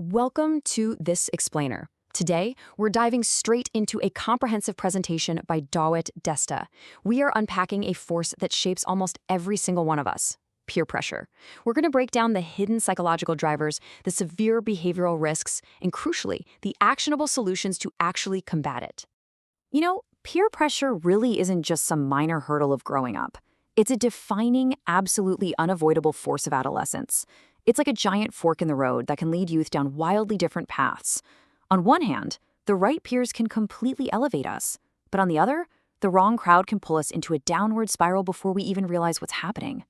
Welcome to This Explainer. Today, we're diving straight into a comprehensive presentation by Dawit Desta. We are unpacking a force that shapes almost every single one of us: peer pressure. We're going to break down the hidden psychological drivers, the severe behavioral risks, and crucially, the actionable solutions to actually combat it. You know, peer pressure really isn't just some minor hurdle of growing up. It's a defining, absolutely unavoidable force of adolescence. It's like a giant fork in the road that can lead youth down wildly different paths. On one hand, the right peers can completely elevate us, but on the other, the wrong crowd can pull us into a downward spiral before we even realize what's happening.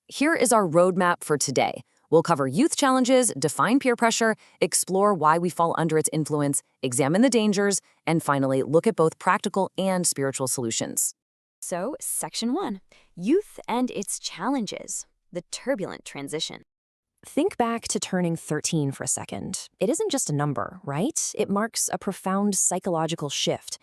Here is our roadmap for today. We'll cover youth challenges, define peer pressure, explore why we fall under its influence, examine the dangers, and finally, look at both practical and spiritual solutions. So, Section 1, Youth and its Challenges, the Turbulent Transition. Think back to turning 13 for a second. It isn't just a number, right? It marks a profound psychological shift.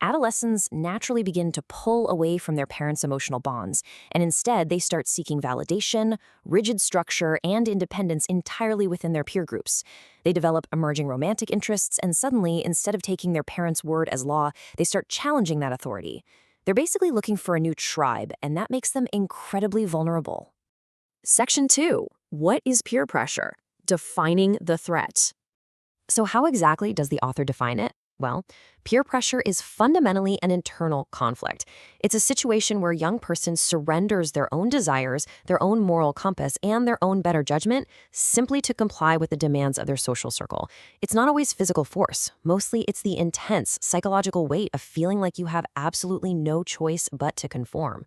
Adolescents naturally begin to pull away from their parents' emotional bonds, and instead they start seeking validation, rigid structure, and independence entirely within their peer groups. They develop emerging romantic interests, and suddenly, instead of taking their parents' word as law, they start challenging that authority. They're basically looking for a new tribe, and that makes them incredibly vulnerable. Section 2. What is peer pressure? Defining the threat. So how exactly does the author define it? Well, peer pressure is fundamentally an internal conflict. It's a situation where a young person surrenders their own desires, their own moral compass, and their own better judgment simply to comply with the demands of their social circle. It's not always physical force. Mostly, it's the intense psychological weight of feeling like you have absolutely no choice but to conform.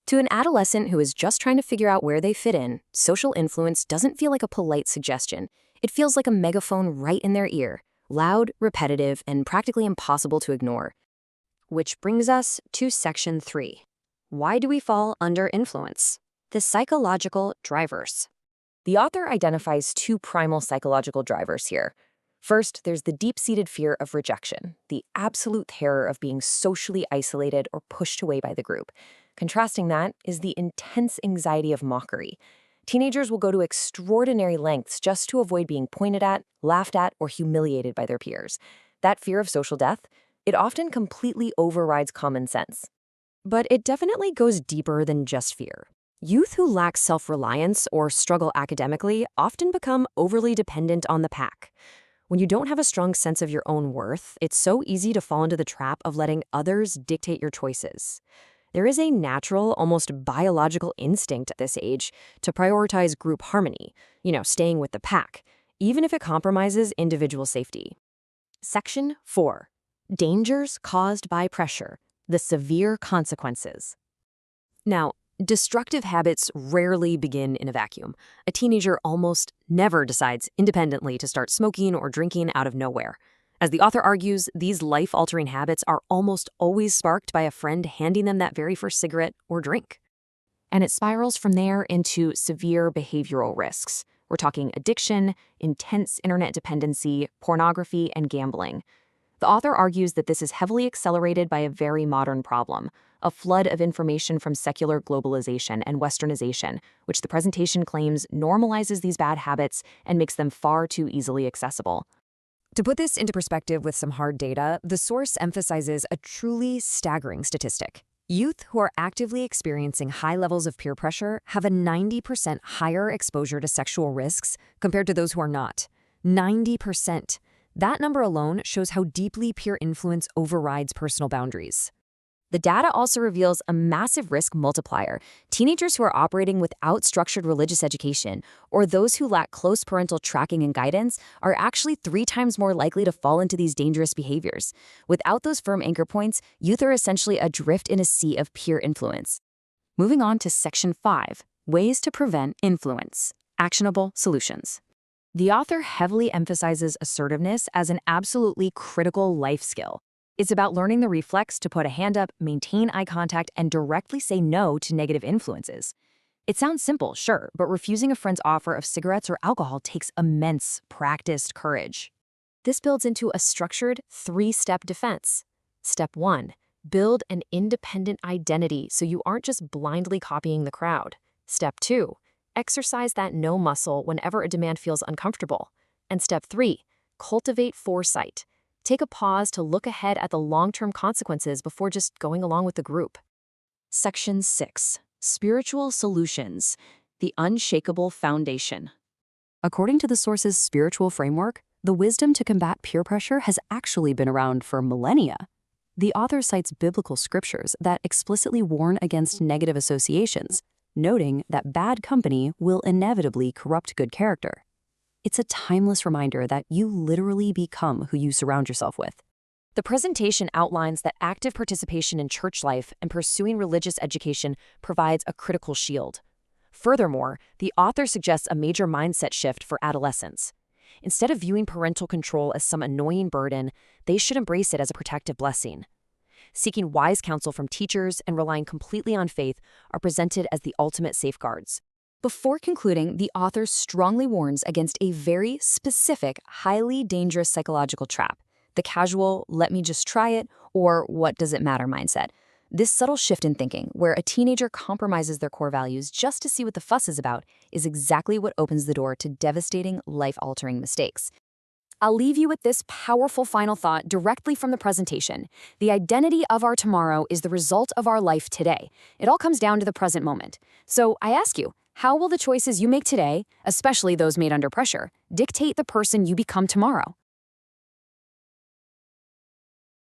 To an adolescent who is just trying to figure out where they fit in, social influence doesn't feel like a polite suggestion. It feels like a megaphone right in their ear, loud, repetitive, and practically impossible to ignore. Which brings us to Section 3. Why do we fall under influence? The psychological drivers. The author identifies two primal psychological drivers here. First, there's the deep-seated fear of rejection, the absolute terror of being socially isolated or pushed away by the group. Contrasting that is the intense anxiety of mockery. Teenagers will go to extraordinary lengths just to avoid being pointed at, laughed at, or humiliated by their peers. That fear of social death, it often completely overrides common sense. But it definitely goes deeper than just fear. Youth who lack self-reliance or struggle academically often become overly dependent on the pack. When you don't have a strong sense of your own worth, it's so easy to fall into the trap of letting others dictate your choices. There is a natural, almost biological instinct at this age to prioritize group harmony, staying with the pack, even if it compromises individual safety. Section 4. Dangers caused by pressure, the severe consequences. Now, destructive habits rarely begin in a vacuum. A teenager almost never decides independently to start smoking or drinking out of nowhere. As the author argues, these life-altering habits are almost always sparked by a friend handing them that very first cigarette or drink. And it spirals from there into severe behavioral risks. We're talking addiction, intense internet dependency, pornography, and gambling. The author argues that this is heavily accelerated by a very modern problem, a flood of information from secular globalization and westernization, which the presentation claims normalizes these bad habits and makes them far too easily accessible. To put this into perspective with some hard data, the source emphasizes a truly staggering statistic. Youth who are actively experiencing high levels of peer pressure have a 90% higher exposure to sexual risks compared to those who are not. 90%. That number alone shows how deeply peer influence overrides personal boundaries. The data also reveals a massive risk multiplier. Teenagers who are operating without structured religious education or those who lack close parental tracking and guidance are actually 3 times more likely to fall into these dangerous behaviors. Without those firm anchor points, youth are essentially adrift in a sea of peer influence. Moving on to Section 5, Ways to Prevent Influence, Actionable Solutions. The author heavily emphasizes assertiveness as an absolutely critical life skill. It's about learning the reflex to put a hand up, maintain eye contact, and directly say no to negative influences. It sounds simple, sure, but refusing a friend's offer of cigarettes or alcohol takes immense, practiced courage. This builds into a structured 3-step defense. Step 1. Build an independent identity so you aren't just blindly copying the crowd. Step 2. Exercise that no muscle whenever a demand feels uncomfortable. And step 3, cultivate foresight. Take a pause to look ahead at the long-term consequences before just going along with the group. Section 6, Spiritual Solutions, the Unshakable Foundation. According to the source's spiritual framework, the wisdom to combat peer pressure has actually been around for millennia. The author cites biblical scriptures that explicitly warn against negative associations, noting that bad company will inevitably corrupt good character. It's a timeless reminder that you literally become who you surround yourself with. The presentation outlines that active participation in church life and pursuing religious education provides a critical shield. Furthermore, the author suggests a major mindset shift for adolescents. Instead of viewing parental control as some annoying burden, they should embrace it as a protective blessing. Seeking wise counsel from teachers and relying completely on faith are presented as the ultimate safeguards. Before concluding, the author strongly warns against a very specific, highly dangerous psychological trap: the casual, let me just try it, or what does it matter mindset. This subtle shift in thinking, where a teenager compromises their core values just to see what the fuss is about, is exactly what opens the door to devastating, life-altering mistakes. I'll leave you with this powerful final thought directly from the presentation. The identity of our tomorrow is the result of our life today. It all comes down to the present moment. So I ask you, how will the choices you make today, especially those made under pressure, dictate the person you become tomorrow?